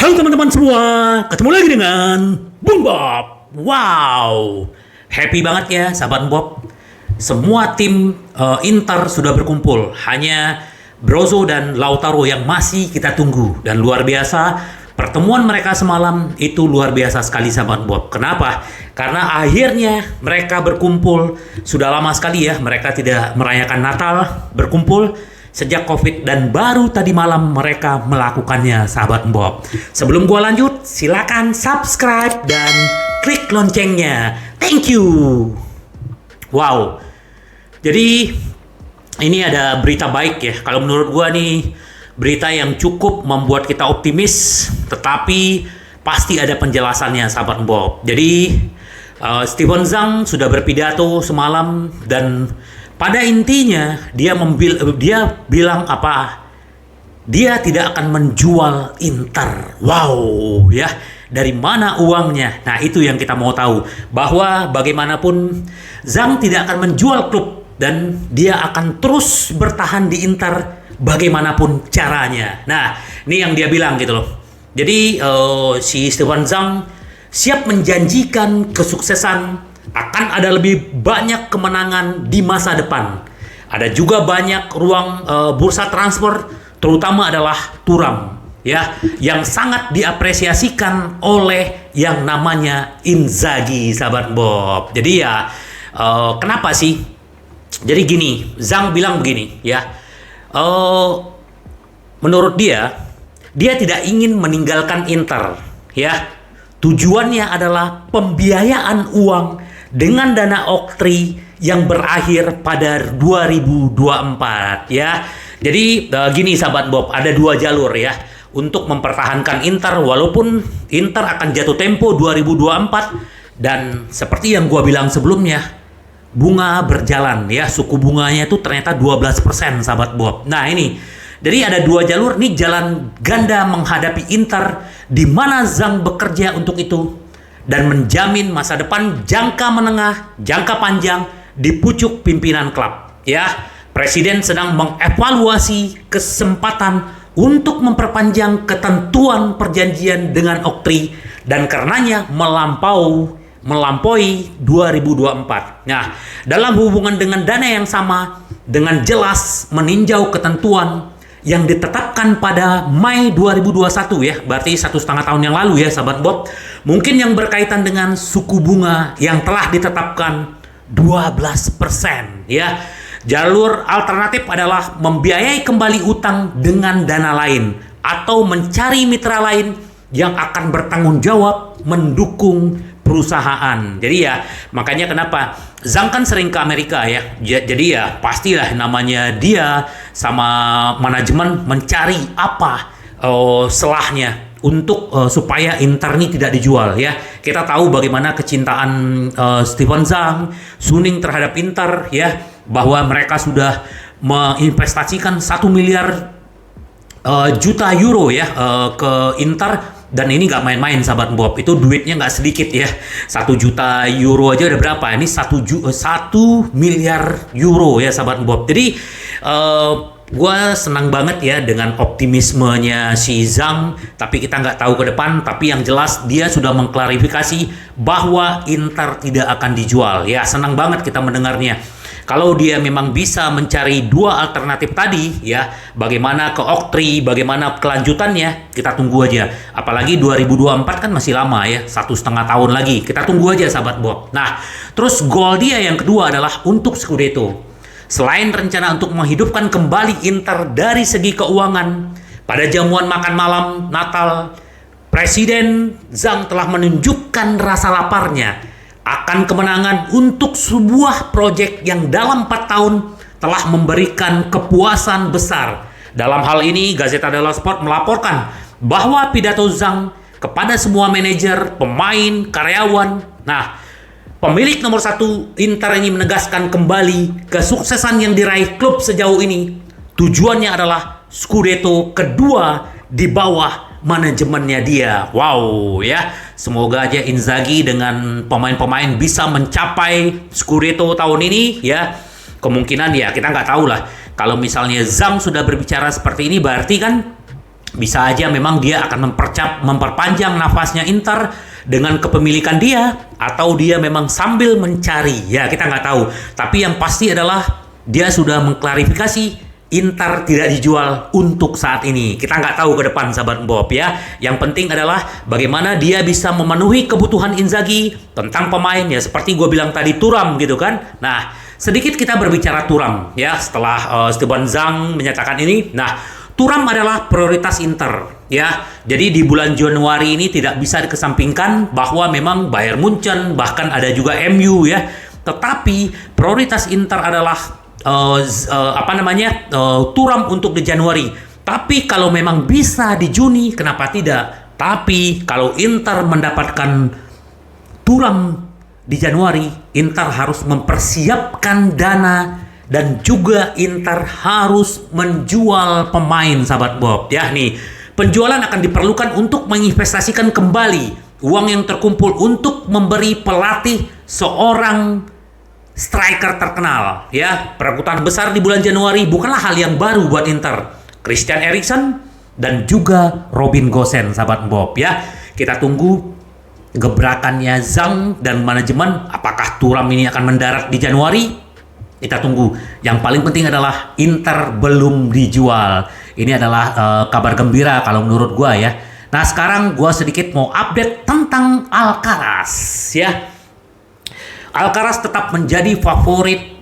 Halo teman-teman semua, ketemu lagi dengan Bung Bob. Wow, happy banget ya sahabat Bob. Semua tim Inter sudah berkumpul. Hanya Brozo dan Lautaro yang masih kita tunggu. Dan luar biasa, pertemuan mereka semalam itu luar biasa sekali sahabat Bob. Kenapa? Karena akhirnya mereka berkumpul. Sudah lama sekali ya mereka tidak merayakan Natal berkumpul sejak COVID, dan baru tadi malam mereka melakukannya sahabat Bob. Sebelum gua lanjut, silakan subscribe dan klik loncengnya. Thank you. Wow. Jadi ini ada berita baik ya. Kalau menurut gua nih berita yang cukup membuat kita optimis, tetapi pasti ada penjelasannya sahabat Bob. Jadi Steven Zhang sudah berpidato semalam dan pada intinya dia bilang apa? Dia tidak akan menjual Inter. Wow, ya. Dari mana uangnya? Nah, itu yang kita mau tahu. Bahwa bagaimanapun Zhang tidak akan menjual klub dan dia akan terus bertahan di Inter bagaimanapun caranya. Nah, ini yang dia bilang gitu loh. Jadi si Steven Zhang siap menjanjikan kesuksesan, akan ada lebih banyak kemenangan di masa depan. Ada juga banyak ruang bursa transfer, terutama adalah Thuram, ya, yang sangat diapresiasikan oleh yang namanya Inzaghi, sahabat Bob. Jadi ya, kenapa sih? Jadi gini, Zhang bilang begini, ya, menurut dia tidak ingin meninggalkan Inter, ya. Tujuannya adalah pembiayaan uang dengan dana Oktri yang berakhir pada 2024 ya. Jadi gini sahabat Bob, ada dua jalur ya untuk mempertahankan Inter walaupun Inter akan jatuh tempo 2024, dan seperti yang gua bilang sebelumnya, bunga berjalan ya, suku bunganya itu ternyata 12% sahabat Bob. Nah ini, jadi ada dua jalur nih, jalan ganda menghadapi Inter di mana Zhang bekerja untuk itu dan menjamin masa depan jangka menengah, jangka panjang di pucuk pimpinan klub. Ya, Presiden sedang mengevaluasi kesempatan untuk memperpanjang ketentuan perjanjian dengan Oktri dan karenanya melampaui 2024. Nah, dalam hubungan dengan dana yang sama, dengan jelas meninjau ketentuan yang ditetapkan pada Mei 2021 ya, berarti 1,5 tahun yang lalu ya sahabat Bob. Mungkin yang berkaitan dengan suku bunga yang telah ditetapkan 12% ya. Jalur alternatif adalah membiayai kembali utang dengan dana lain atau mencari mitra lain yang akan bertanggung jawab mendukung perusahaan. Jadi ya, makanya kenapa Zhang kan sering ke Amerika ya. Jadi ya pastilah namanya dia sama manajemen mencari apa selahnya untuk supaya Inter ini tidak dijual ya. Kita tahu bagaimana kecintaan Steven Zhang, Suning terhadap Inter ya, bahwa mereka sudah menginvestasikan 1 miliar juta euro ya ke Inter. Dan ini nggak main-main sahabat Bob, itu duitnya nggak sedikit ya. 1 juta euro aja udah berapa? Ini 1 miliar euro ya sahabat Bob. Jadi gue senang banget ya dengan optimismenya si Zhang. Tapi kita nggak tahu ke depan. Tapi yang jelas dia sudah mengklarifikasi bahwa Inter tidak akan dijual. Ya, senang banget kita mendengarnya. Kalau dia memang bisa mencari dua alternatif tadi ya, bagaimana ke Oktri, bagaimana kelanjutannya, kita tunggu aja. Apalagi 2024 kan masih lama ya, 1,5 tahun lagi. Kita tunggu aja sahabat Bob. Nah, terus goal dia yang kedua adalah untuk Scudetto. Selain rencana untuk menghidupkan kembali Inter dari segi keuangan, pada jamuan makan malam Natal, Presiden Zhang telah menunjukkan rasa laparnya akan kemenangan untuk sebuah proyek yang dalam 4 tahun telah memberikan kepuasan besar. Dalam hal ini, Gazzetta dello Sport melaporkan bahwa pidato Zhang kepada semua manajer, pemain, karyawan. Nah, pemilik nomor 1 Inter ini menegaskan kembali kesuksesan yang diraih klub sejauh ini. Tujuannya adalah Scudetto kedua di bawah manajemennya dia. Wow ya, semoga aja Inzaghi dengan pemain-pemain bisa mencapai Scudetto tahun ini ya. Kemungkinan ya kita nggak tahu lah. Kalau misalnya Zhang sudah berbicara seperti ini, berarti kan Bisa aja memang dia akan memperpanjang nafasnya Inter dengan kepemilikan dia, atau dia memang sambil mencari. Ya, kita nggak tahu. Tapi yang pasti adalah dia sudah mengklarifikasi Inter tidak dijual untuk saat ini. Kita nggak tahu ke depan, sahabat Bob ya. Yang penting adalah bagaimana dia bisa memenuhi kebutuhan Inzaghi tentang pemain ya. Seperti gue bilang tadi, Thuram gitu kan. Nah, sedikit kita berbicara Thuram ya. Setelah Steven Zhang menyatakan ini. Nah, Thuram adalah prioritas Inter ya. Jadi di bulan Januari ini tidak bisa dikesampingkan bahwa memang Bayern Munchen, bahkan ada juga MU ya. Tetapi prioritas Inter adalah Thuram untuk di Januari. Tapi kalau memang bisa di Juni, kenapa tidak? Tapi kalau Inter mendapatkan Thuram di Januari, Inter harus mempersiapkan dana. Dan juga Inter harus menjual pemain, sahabat Bob ya. Nih, penjualan akan diperlukan untuk menginvestasikan kembali uang yang terkumpul untuk memberi pelatih seorang striker terkenal ya. Perebutan besar di bulan Januari bukanlah hal yang baru buat Inter. Christian Eriksen dan juga Robin Gosens, sahabat Bob ya. Kita tunggu gebrakannya Zhang dan manajemen. Apakah Thuram ini akan mendarat di Januari? Kita tunggu. Yang paling penting adalah Inter belum dijual. Ini adalah kabar gembira kalau menurut gua ya. Nah, sekarang gua sedikit mau update tentang Alcaraz ya. Alcaraz tetap menjadi favorit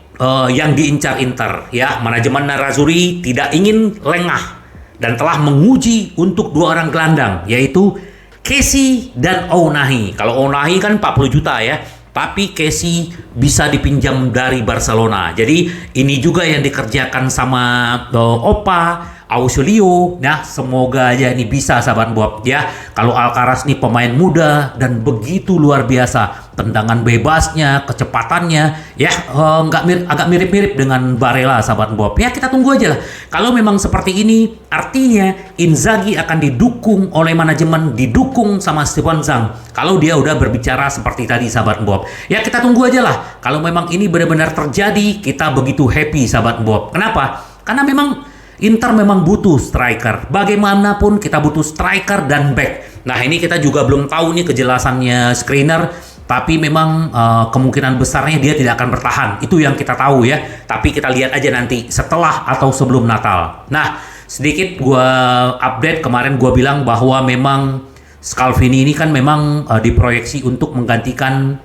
yang diincar Inter ya. Manajemen Nerazzurri tidak ingin lengah dan telah menguji untuk dua orang gelandang, yaitu Kessie dan Ounahi. Kalau Ounahi kan 40 juta ya. Tapi Kessie bisa dipinjam dari Barcelona. Jadi ini juga yang dikerjakan sama Opa, Ausilio. Nah, semoga aja ini bisa, sahabat Bob ya. Kalau Alcaraz nih pemain muda dan begitu luar biasa, tendangan bebasnya, kecepatannya, ya agak mirip-mirip dengan Barella, sahabat Bob. Ya, kita tunggu aja lah. Kalau memang seperti ini, artinya Inzaghi akan didukung oleh manajemen, didukung sama Steven Zhang. Kalau dia udah berbicara seperti tadi, sahabat Bob. Ya, kita tunggu aja lah. Kalau memang ini benar-benar terjadi, kita begitu happy, sahabat Bob. Kenapa? Karena memang Inter memang butuh striker. Bagaimanapun kita butuh striker dan back. Nah, ini kita juga belum tahu nih kejelasannya Skriniar. Tapi memang kemungkinan besarnya dia tidak akan bertahan. Itu yang kita tahu ya. Tapi kita lihat aja nanti setelah atau sebelum Natal. Nah, sedikit gue update. Kemarin gue bilang bahwa memang Scalvini ini kan memang diproyeksi untuk menggantikan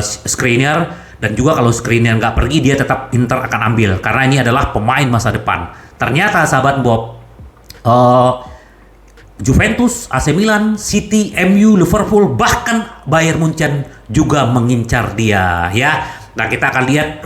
Skriniar. Dan juga kalau Skriniar nggak pergi, dia tetap Inter akan ambil. Karena ini adalah pemain masa depan. Ternyata, sahabat Bob, Juventus, AC Milan, City, MU, Liverpool, bahkan Bayern Munchen juga mengincar dia ya. Nah, kita akan lihat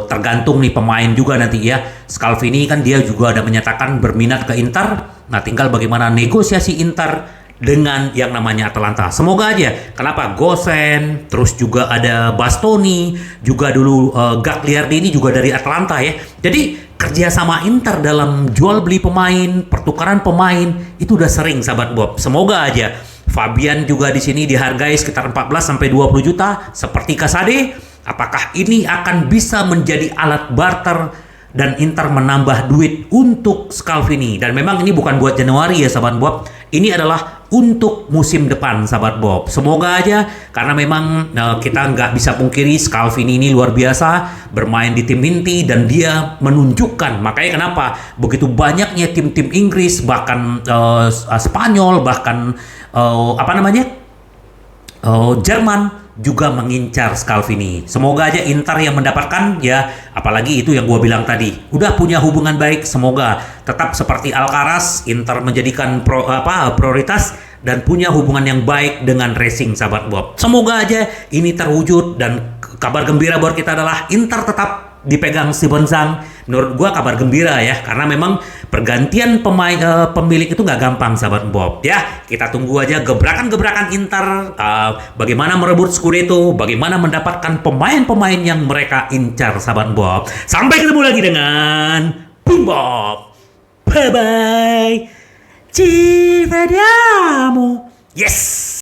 tergantung nih pemain juga nanti ya. Scalvini kan dia juga ada menyatakan berminat ke Inter. Nah, tinggal bagaimana negosiasi Inter dengan yang namanya Atalanta. Semoga aja. Kenapa? Gosens, terus juga ada Bastoni, juga dulu Gagliardi ini juga dari Atalanta ya. Jadi kerjasama Inter dalam jual beli pemain, pertukaran pemain itu udah sering, sahabat Bob. Semoga aja. Fabian juga di sini dihargai sekitar 14 sampai 20 juta seperti Casade. Apakah ini akan bisa menjadi alat barter dan Inter menambah duit untuk Scalvini? Dan memang ini bukan buat Januari ya, sahabat Bob. Ini adalah untuk musim depan, sahabat Bob. Semoga aja, karena memang kita nggak bisa pungkiri Scalvini ini luar biasa bermain di tim inti dan dia menunjukkan. Makanya kenapa begitu banyaknya tim-tim Inggris, bahkan Spanyol, bahkan Jerman juga mengincar Scalvini. Semoga aja Inter yang mendapatkan ya, apalagi itu yang gue bilang tadi, udah punya hubungan baik. Semoga tetap seperti Alcaraz, Inter menjadikan prioritas dan punya hubungan yang baik dengan Racing, sahabat Bob. Semoga aja ini terwujud dan kabar gembira buat kita adalah Inter tetap dipegang Steven Zhang. Menurut gua kabar gembira ya, karena memang pergantian pemilik itu nggak gampang, sahabat Bob ya. Kita tunggu aja gebrakan-gebrakan Inter, bagaimana merebut Scudetto, bagaimana mendapatkan pemain-pemain yang mereka incar, sahabat Bob. Sampai ketemu lagi dengan Boom Bob. Bye bye. Ci vediamo. Yes.